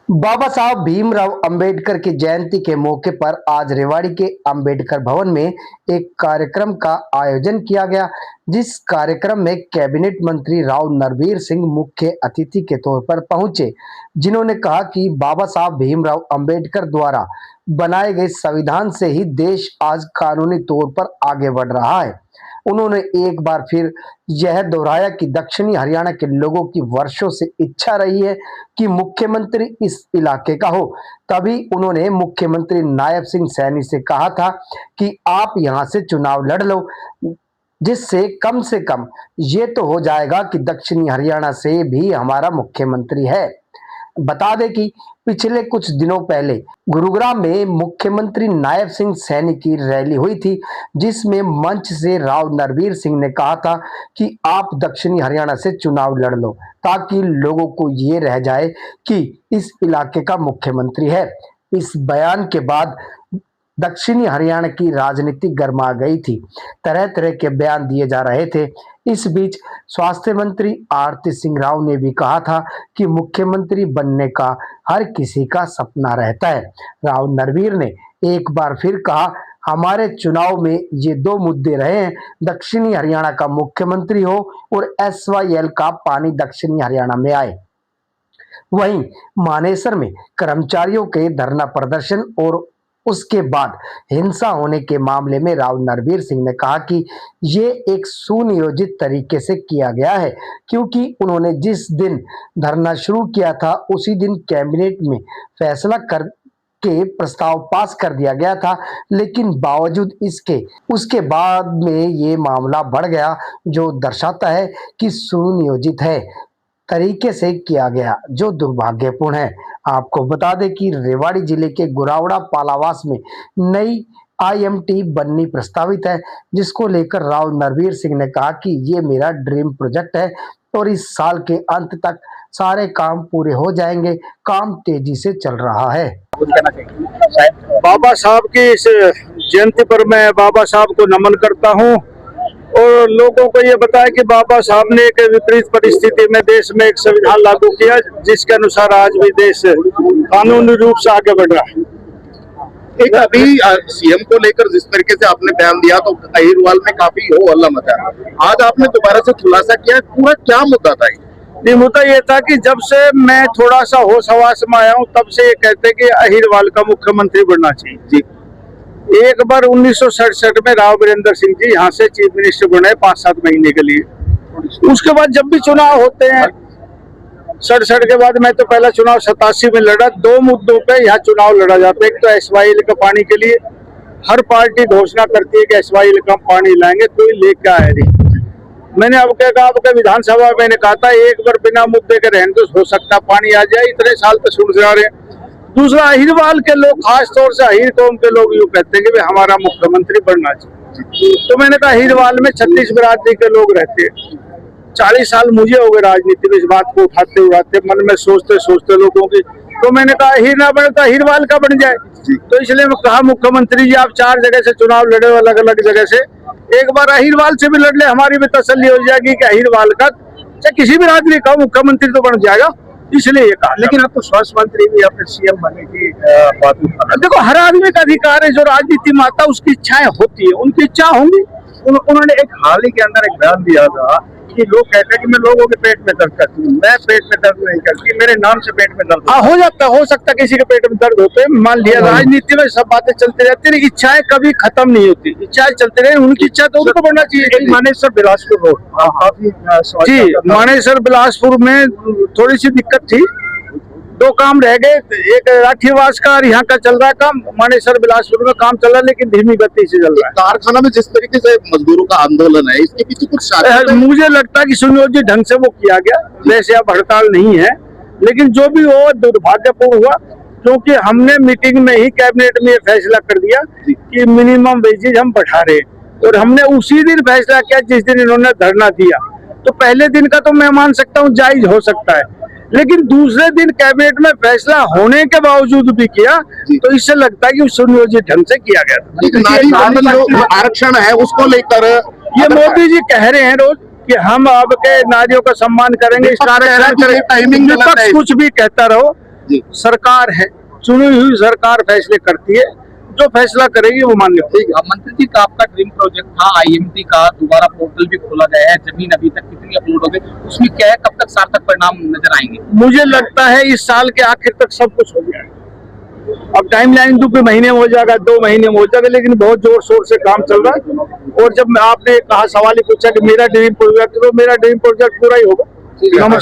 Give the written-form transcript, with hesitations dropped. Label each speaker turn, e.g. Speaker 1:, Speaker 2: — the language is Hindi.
Speaker 1: बाबा साहब भीमराव अंबेडकर की जयंती के मौके पर आज रेवाड़ी के अंबेडकर भवन में एक कार्यक्रम का आयोजन किया गया, जिस कार्यक्रम में कैबिनेट मंत्री राव नरवीर सिंह मुख्य अतिथि के तौर पर पहुंचे, जिन्होंने कहा कि बाबा साहब भीमराव अंबेडकर द्वारा बनाए गए संविधान से ही देश आज कानूनी तौर पर आगे बढ़ रहा है। उन्होंने एक बार फिर यह दोहराया कि दक्षिणी हरियाणा के लोगों की वर्षों से इच्छा रही है कि मुख्यमंत्री इस इलाके का हो। तभी उन्होंने मुख्यमंत्री नायब सिंह सैनी से कहा था कि आप यहां से चुनाव लड़ लो, जिससे कम ये तो हो जाएगा कि दक्षिणी हरियाणा से भी हमारा मुख्यमंत्री है। बता दें कि पिछले कुछ दिनों पहले गुरुग्राम में मुख्यमंत्री नायब सिंह सैनी की रैली हुई थी, जिसमें मंच से राव नरवीर सिंह ने कहा था कि आप दक्षिणी हरियाणा से चुनाव लड़ लो, ताकि लोगों को ये रह जाए कि इस इलाके का मुख्यमंत्री है। इस बयान के बाद दक्षिणी हरियाणा की राजनीति गर्मा गई थी, तरह तरह के बयान दिए जा रहे थे। इस बीच स्वास्थ्य मंत्री आरती सिंह राव ने भी कहा था कि मुख्यमंत्री बनने का हर किसी का सपना रहता है। राव नरवीर ने एक बार फिर कहा, हमारे चुनाव में ये दो मुद्दे रहे हैं, दक्षिणी हरियाणा का मुख्यमंत्री हो और SYL का पानी दक्षिणी हरियाणा में आए। वहीं मानेसर में कर्मचारियों के धरना प्रदर्शन और उसके बाद हिंसा होने के मामले में राव नरवीर सिंह ने कहा कि ये एक सुनियोजित तरीके से किया गया है, क्योंकि उन्होंने जिस दिन धरना शुरू किया था उसी दिन कैबिनेट में फैसला कर के प्रस्ताव पास कर दिया गया था, लेकिन बावजूद इसके उसके बाद में ये मामला बढ़ गया, जो दर्शाता है कि सुनियोजित है तरीके से किया गया, जो दुर्भाग्यपूर्ण है। आपको बता दें कि रेवाड़ी जिले के गुरावड़ा पालावास में नई IMT बननी प्रस्तावित है, जिसको लेकर राव नरवीर सिंह ने कहा कि ये मेरा ड्रीम प्रोजेक्ट है और इस साल के अंत तक सारे काम पूरे हो जाएंगे। काम तेजी से चल रहा है।
Speaker 2: बाबा साहब की इस जयंती पर मैं बाबा साहब को नमन करता हूँ और लोगों को ये बताया कि बाबा साहब ने एक विपरीत परिस्थिति में देश में एक संविधान लागू किया, जिसके अनुसार आज भी देश कानूनी रूप से आगे बढ़ रहा है।
Speaker 3: एक अभी CM को लेकर जिस तरीके से आपने बयान दिया तो अहिरवाल में काफी हो हल्ला मचा। आज आपने दोबारा से खुलासा किया, पूरा क्या मुद्दा था?
Speaker 2: ये मुद्दा ये था कि जब से मैं थोड़ा सा होश हवास में आया हूँ, तब से ये कहते कि अहिरवाल का मुख्यमंत्री बनना चाहिए जी। एक बार 1967 में राव वीरेंद्र सिंह जी यहाँ से चीफ मिनिस्टर बने 5-7 महीने के लिए। उसके बाद जब भी चुनाव होते हैं 67 के बाद, मैं तो पहला चुनाव 87 में लड़ा। 2 मुद्दों पे यहाँ चुनाव लड़ा जाता है। एक तो SYL का पानी के लिए हर पार्टी घोषणा करती है कि SYL का पानी लाएंगे, कोई लेके आया नहीं। मैंने अब क्या कहा, आपके विधानसभा मैंने कहा था एक बार बिना मुद्दे के रहने तो हो सकता पानी आ जाए, इतने साल तक सुन जा रहे हैं। दूसरा, अहिरवाल के लोग, खास तौर से अहिर कौम के लोग यूँ कहते हैं कि हमारा मुख्यमंत्री बनना चाहिए। तो मैंने कहा अहिरवाल में 36 बिरादरी के लोग रहते हैं। 40 साल मुझे हो गए राजनीति में, इस बात को उठाते मन में सोचते लोगों की। तो मैंने कहा अहिर ना बने तो अहिरवाल का बन जाए। तो इसलिए मैं कहा मुख्यमंत्री जी आप 4 जगह से चुनाव लड़े, अलग अलग जगह से, एक बार अहिरवाल से भी लड़ ले, हमारी भी तसल्ली हो जाएगी कि अहिरवाल का चाहे किसी भी बिरादरी का मुख्यमंत्री तो बन जाएगा। इसलिए ये कहा।
Speaker 3: लेकिन आपको स्वास्थ्य मंत्री भी या फिर CM बनने की बात उठाना।
Speaker 2: देखो, हर आदमी का अधिकार है, जो राजनीति में आता है उसकी इच्छाएं होती है, उनकी इच्छा होंगी।
Speaker 3: उन्होंने एक हाल ही के अंदर एक बयान दिया था कि लोग कहते हैं कि मैं लोगों के पेट में दर्द करती हूँ, मैं पेट में दर्द नहीं करती, मेरे नाम से पेट में दर्द।
Speaker 2: हाँ, हो सकता है किसी के पेट में दर्द होते हैं, मान लिया। राजनीति में सब बातें चलती रहती है, इच्छाएं कभी खत्म नहीं होती, इच्छाएं चलते रहे, उनकी इच्छा तो उनको बढ़ना चाहिए।
Speaker 3: मानेसर बिलासपुर रोड काफी
Speaker 2: जी, मानेसर बिलासपुर में थोड़ी सी दिक्कत थी, 2 काम रह गए। एक राठीवास का और यहाँ का चल रहा काम, मानेसर बिलासपुर में काम चल रहा है, लेकिन धीमी गति से चल रहा है।
Speaker 3: कारखाना में जिस तरीके से मजदूरों का आंदोलन है, इसके पीछे कुछ
Speaker 2: मुझे लगता है कि सुनियोजित ढंग से वो किया गया। वैसे अब हड़ताल नहीं है, लेकिन जो भी हो दुर्भाग्यपूर्ण हुआ, क्योंकि हमने मीटिंग में ही कैबिनेट में ये फैसला कर दिया कि मिनिमम वेजेज हम बढ़ा रहे, और हमने उसी दिन फैसला किया जिस दिन इन्होंने धरना दिया। तो पहले दिन का तो मैं मान सकता हूँ जायज हो सकता है, लेकिन दूसरे दिन कैबिनेट में फैसला होने के बावजूद भी किया, तो इससे लगता है कि सुनियोजित ढंग से किया गया।
Speaker 3: आरक्षण है उसको लेकर
Speaker 2: ये मोदी जी कह रहे हैं रोज कि हम आपके नारियों का सम्मान करेंगे, इस आरक्षण टाइमिंग कुछ भी कहता रहो,
Speaker 3: जी।
Speaker 2: सरकार है, चुनी हुई सरकार फैसले करती है, जो फैसला करेगी वो मान्य होगा।
Speaker 4: मंत्री जी का आपका ड्रीम प्रोजेक्ट था IMT का, दोबारा पोर्टल भी खोला गया है, जमीन अभी तक कितनी अपलोड हो गई, उसमें क्या है, कब तक सार्थक परिणाम नजर आएंगे?
Speaker 2: मुझे लगता है इस साल के आखिर तक सब कुछ हो गया है। अब टाइमलाइन 2 महीने में हो जाएगा, 2 महीने में हो जाएगा, लेकिन बहुत जोर शोर से काम चल रहा है। और जब आपने कहा, सवाल ही पूछा कि मेरा ड्रीम प्रोजेक्ट, तो मेरा ड्रीम प्रोजेक्ट पूरा ही होगा।
Speaker 3: नमस्कार।